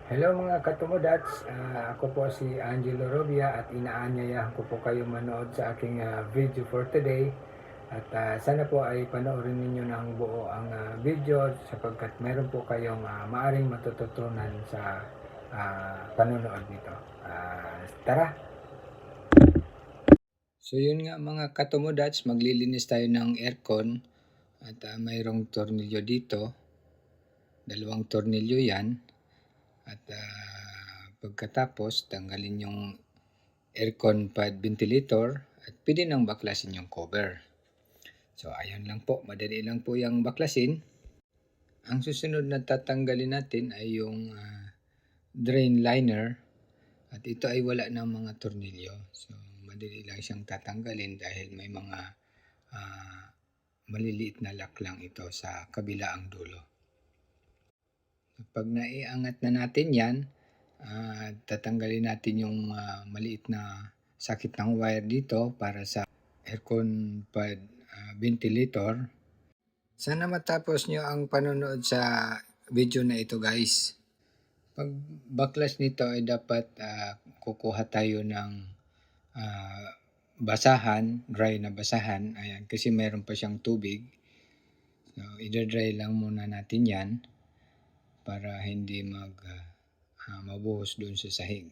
Hello mga katumodats, ako po si Angelo Robia at inaanyayahan ko po kayo manood sa aking video for today. At sana po ay panoorin ninyo ng buo ang video sapagkat meron po kayong maaring matututunan sa panonood nito. Tara! So yun nga mga katumodats, maglilinis tayo ng aircon at mayroong tornilyo dito. Dalawang tornilyo yan. At pagkatapos, tanggalin yung aircon pad ventilator at pwede nang baklasin yung cover. So, ayan lang po. Madali lang po yung baklasin. Ang susunod na tatanggalin natin ay yung drain liner. At ito ay wala ng mga tornilyo. So, madali lang siyang tatanggalin dahil may mga maliliit na lock lang ito sa kabilaang dulo. Pag naiangat na natin yan, tatanggalin natin yung maliit na sakit ng wire dito para sa aircon pad ventilator. Sana matapos nyo ang panonood sa video na ito guys. Pag baklas nito ay dapat kukuha tayo ng basahan, dry na basahan. Ayan, kasi meron pa siyang tubig. So, i-dry lang muna natin yan para hindi mabuhos doon sa sahig.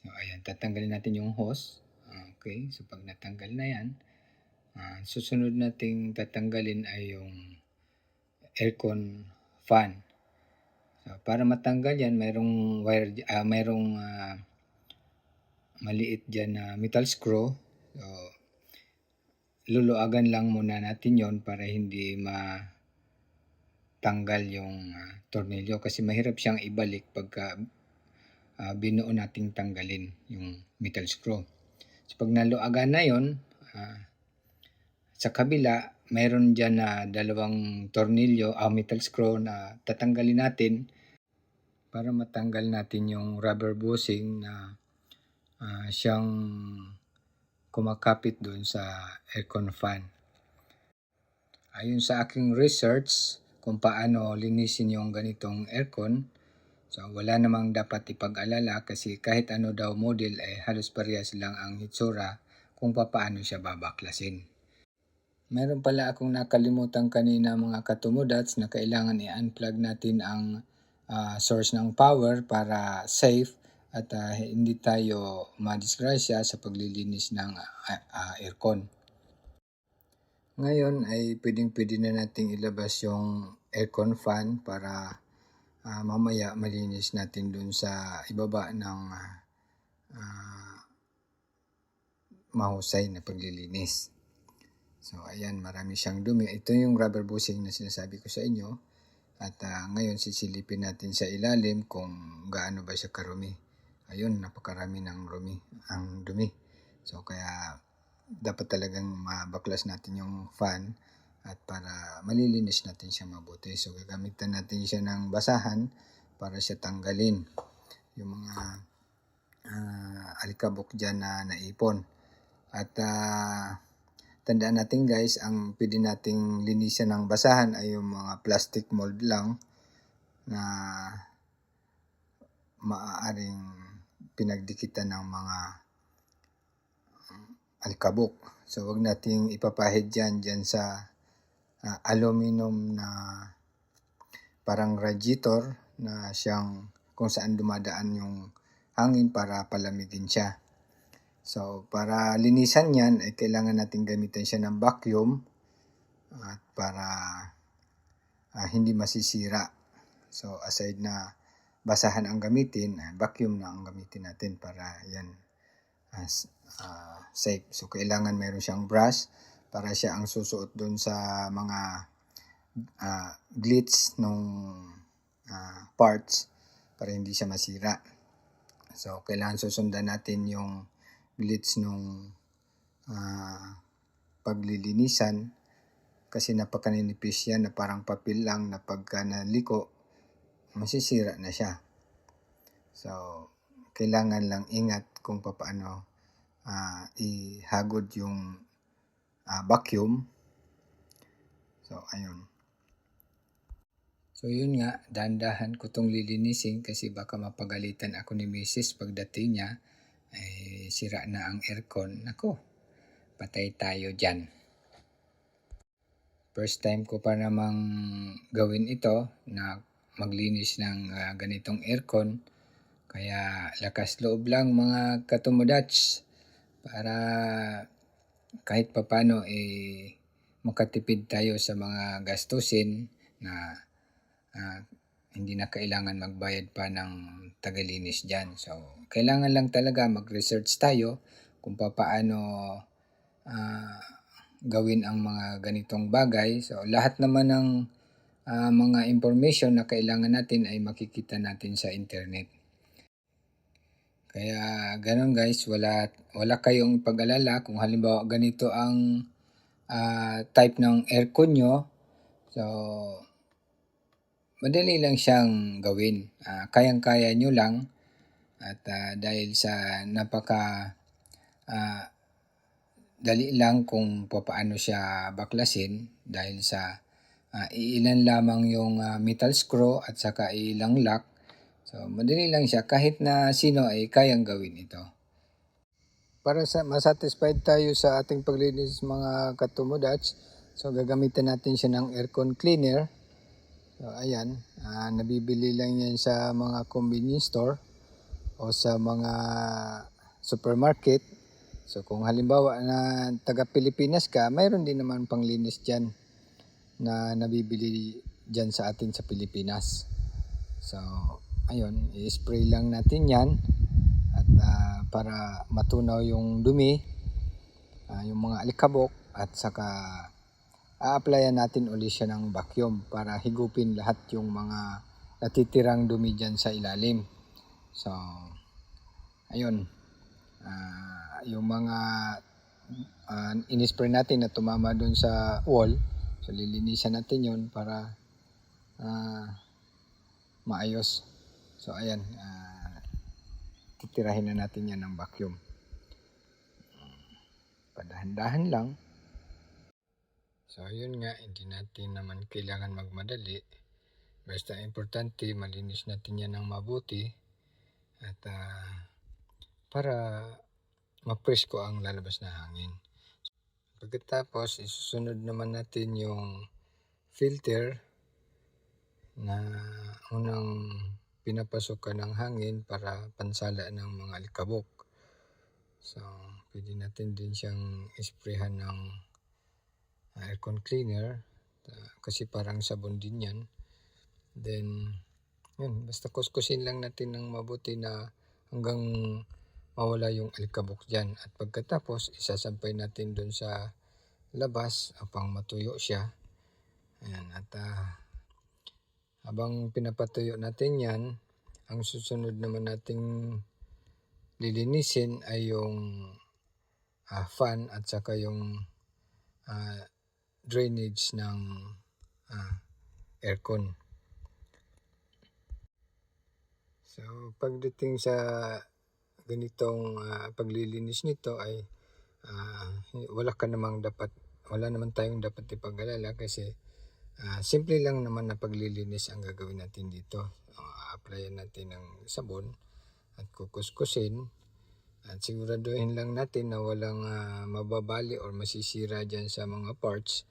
So, ayan, tatanggalin natin yung hose. Okay, so pag natanggal na yan, susunod nating tatanggalin ay yung aircon fan. So, para matanggal yan, mayroong wire, mayroong maliit dyan na metal screw. So, luluagan lang muna natin yon para hindi matanggal yung tornilyo kasi mahirap siyang ibalik pagka binuo nating tanggalin yung metal screw. So pag naluagan na yon, sa kabila mayroon dyan na dalawang tornilyo, metal screw na tatanggalin natin para matanggal natin yung rubber bushing na siyang kumakapit doon sa aircon fan. Ayon sa aking research kung paano linisin yung ganitong aircon, so wala namang dapat ipag-alala kasi kahit ano daw model ay halos parehas lang ang hitsura kung paano siya babaklasin. Meron pala akong nakalimutan kanina mga katumodats na kailangan i-unplug natin ang source ng power para safe at hindi tayo madisgrasya sa paglilinis ng aircon. Ngayon ay pwedeng-pwede na nating ilabas yung aircon fan para mamaya malinis natin dun sa ibaba ng mahusay na paglilinis. So ayan, marami siyang dumi. Ito yung rubber bushing na sinasabi ko sa inyo. At ngayon sisilipin natin sa ilalim kung gaano ba siya karumi. Ayun, napakarami ng dumi. So kaya dapat talagang mabaklas natin yung fan at para malilinis natin siya mabuti. So gagamitan natin siya ng basahan para siya tanggalin yung mga alikabok dyan na naipon. At tandaan natin guys, ang pwede nating linisan ng basahan ay yung mga plastic mold lang na maaaring pinagdikitan ng mga alikabok. So wag nating ipapahid dyan sa aluminum na parang radiator na siyang kung saan dumadaan yung hangin para palamigin siya. So para linisan yan ay kailangan natin gamitin siya ng vacuum at para hindi masisira. So aside na basahan ang gamitin, vacuum na ang gamitin natin para yan safe. So kailangan meron siyang brush para siya ang susuot doon sa mga glitch ng parts para hindi siya masira. So kailangan susundan natin yung glitch nung paglilinisan kasi napakaninipis yan na parang papel lang na pagka naliko masisira na siya. So kailangan lang ingat kung paano ihagod yung vacuum. So ayun. So yun nga, dahan-dahan ko tong lilinisin kasi baka mapagalitan ako ni Mrs. pagdating niya, ay sira na ang aircon. Nako, patay tayo dyan. First time ko pa namang gawin ito na maglinis ng ganitong aircon. Kaya lakas loob lang mga katumudats para kahit papano makatipid tayo sa mga gastusin na hindi na kailangan magbayad pa ng tagalinis dyan. So, kailangan lang talaga mag-research tayo kung paano gawin ang mga ganitong bagay. So, lahat naman ng mga information na kailangan natin ay makikita natin sa internet. Kaya ganun guys, wala kayong pag-alala kung halimbawa ganito ang type ng aircon nyo. So, madali lang siyang gawin. Kayang-kaya nyo lang at dahil sa napaka dali lang kung paano siya baklasin dahil sa iilan lamang yung metal screw at saka ilang lock. So, madali lang siya kahit na sino ay kayang gawin ito. Para sa masatisfied tayo sa ating paglinis mga katumudats, so gagamitin natin siya ng aircon cleaner. So, ayan, nabibili lang yan sa mga convenience store o sa mga supermarket. So, kung halimbawa na taga Pilipinas ka, mayroon din naman panglinis dyan na nabibili dyan sa atin sa Pilipinas. So, ayun, i-spray lang natin yan at para matunaw yung dumi, yung mga alikabok at saka a-applyan natin ulit siya ng vacuum para higupin lahat yung mga natitirang dumi dyan sa ilalim. So, ayun, yung mga in-spray natin na tumama dun sa wall, so lilinisan natin yun para maayos. So ayan, titirahin na natin yan ng vacuum. Padahan-dahan lang. So yun nga, hindi natin naman kailangan magmadali. Basta importante, malinis natin yan ng mabuti at para mapresko ang lalabas na hangin. Pagkatapos, isusunod naman natin yung filter na unang pinapasukan ng hangin para pansala ng mga alikabok. So, pwede natin din siyang isprayhan ng aircon cleaner kasi parang sabon din yan. Then, yun, basta kuskusin lang natin ng mabuti na hanggang mawala yung alikabok dyan. At pagkatapos, isasampay natin dun sa labas upang matuyo siya. Ayan, at habang pinapatuyo natin yan, ang susunod naman nating lilinisin ay yung fan at saka yung drainage ng aircon. So, pagdating sa ganitong paglilinis nito ay wala naman tayong dapat ipag-alala kasi simple lang naman na paglilinis ang gagawin natin dito. Applyan natin ng sabon at kukuskusin at siguraduhin lang natin na walang mababali or masisira dyan sa mga parts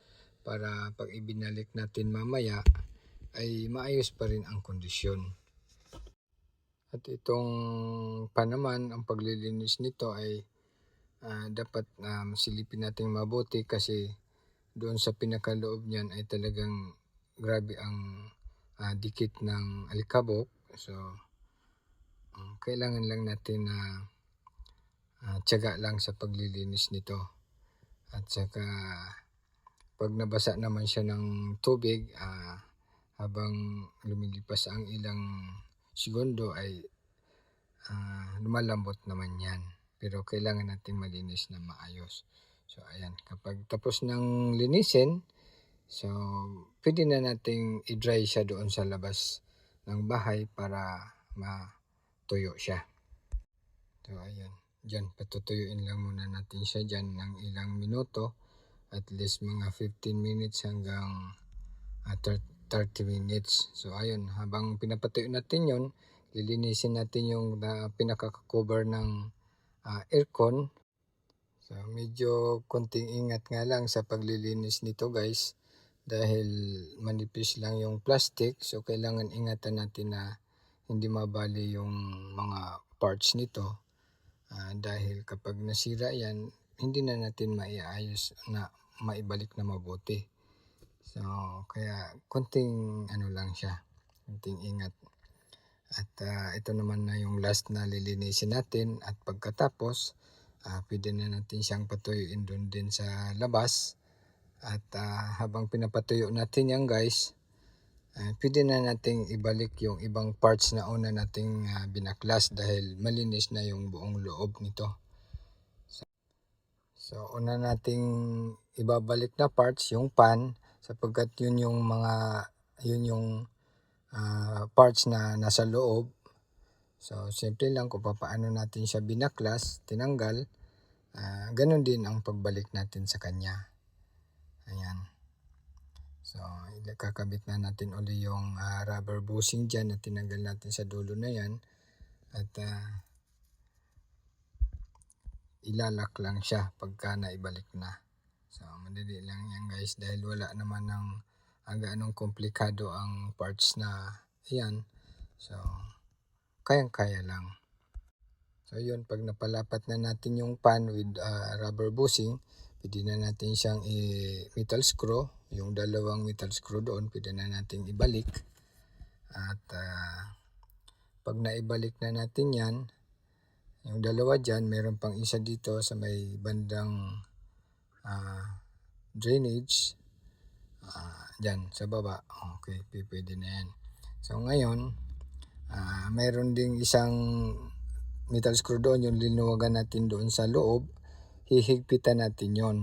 para pag ibinalik natin mamaya ay maayos pa rin ang kondisyon. At itong naman, ang paglilinis nito ay dapat silipin natin mabuti kasi doon sa pinakaloob niyan ay talagang grabe ang dikit ng alikabok. So, kailangan lang natin na tiyaga lang sa paglilinis nito. At saka, pag nabasa naman siya ng tubig, habang lumilipas ang ilang segundo ay lumalambot naman yan. Pero kailangan natin malinis na maayos. So, ayan. Kapag tapos ng linisin, so, pwede na nating i-dry siya doon sa labas ng bahay para matuyo siya. So, ayan. Diyan, patutuyuin lang muna natin siya dyan ng ilang minuto. At least mga 15 minutes hanggang 30 minutes. So ayun, habang pinapatuyo natin yun, lilinisin natin yung pinaka-cover ng aircon. So medyo konting ingat nga lang sa paglilinis nito guys, dahil manipis lang yung plastic, so kailangan ingatan natin na hindi mabali yung mga parts nito, dahil kapag nasira yan, hindi na natin maiayos na maibalik na mabuti. So kaya konting lang siya, konting ingat. At ito naman na yung last na lilinisin natin, at pagkatapos pwede na natin siyang patuyuin doon din sa labas. At habang pinapatuyo natin yan guys, pwede na nating ibalik yung ibang parts na una nating binaklas, dahil malinis na yung buong loob nito. So una nating ibabalik na parts yung pan, sapagkat yun yung parts na nasa loob. So simple lang kung paano natin siya binaklas, tinanggal, ganun din ang pagbalik natin sa kanya. Ayan. So kakabit na natin uli yung rubber bushing dyan na tinanggal natin sa dulo na yan, at ilalak lang siya pagka naibalik na. So madali lang yan guys, dahil wala naman ng gaanong komplikado ang parts na yan. So kayang-kaya lang. So yun, pag napalapat na natin yung pan with rubber bushing, pwede na natin siyang metal screw, yung dalawang metal screw doon, pwede na natin ibalik. At pag naibalik na natin yan, yung dalawa dyan, meron pang isa dito sa may bandang drainage, dyan sa baba. Okay, pwede na yan. So ngayon, mayroon ding isang metal screw doon, yung linuwagan natin doon sa loob, hihigpitan natin yon.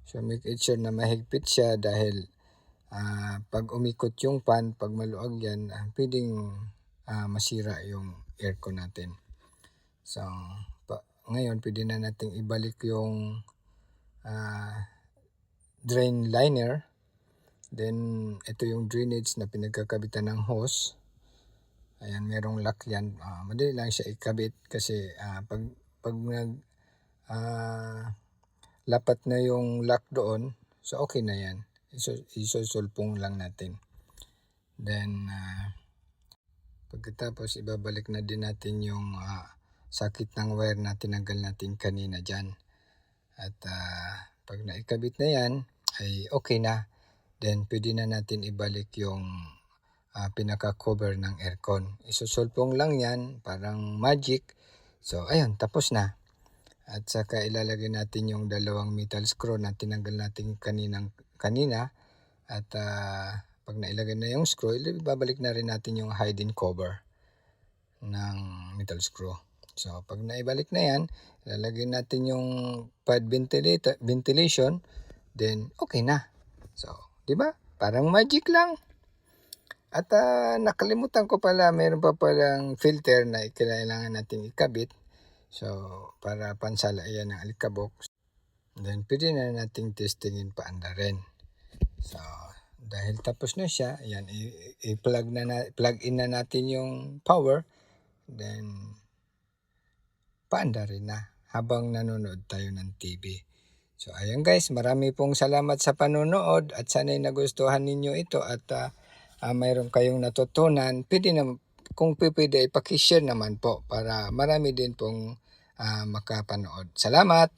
So make it sure na mahigpit siya, dahil pag umikot yung pan, pag maluag yan, pwedeng masira yung aircon natin. So ngayon pwede na nating ibalik yung drain liner. Then ito yung drainage na pinagkakabitan ng hose. Ayan, merong lock yan. Madali lang siya ikabit, kasi pag lapat na yung lock doon, so okay na yan. Isusulpong lang natin. Then pagkatapos ibabalik na din natin yung sakit ng wire na tinanggal natin kanina dyan. At pag naikabit na yan, ay okay na. Then pwede na natin ibalik yung pinaka-cover ng aircon. Isusulpong lang yan, parang magic. So ayun, tapos na. At saka ilalagay natin yung dalawang metal screw na tinanggal natin kanina. At pag nailagay na yung screw, ibabalik na rin natin yung hiding cover ng metal screw. So pag naibalik na yan, ilalagay natin yung pad ventilation, then okay na. So, di ba? Parang magic lang. At nakalimutan ko pala, mayroon pa palang filter na kailangan natin ikabit. So, para pansala yan ng alikabok. Then, pwede na natin testingin pa anda rin. So, dahil tapos na siya, yan, plug in na natin yung power. Then, paanda rin na habang nanonood tayo ng TV. So ayan guys, marami pong salamat sa panonood, at sana'y nagustuhan ninyo ito, at mayroon kayong natutunan. Kung pwede, ipakishare naman po para marami din pong makapanood. Salamat!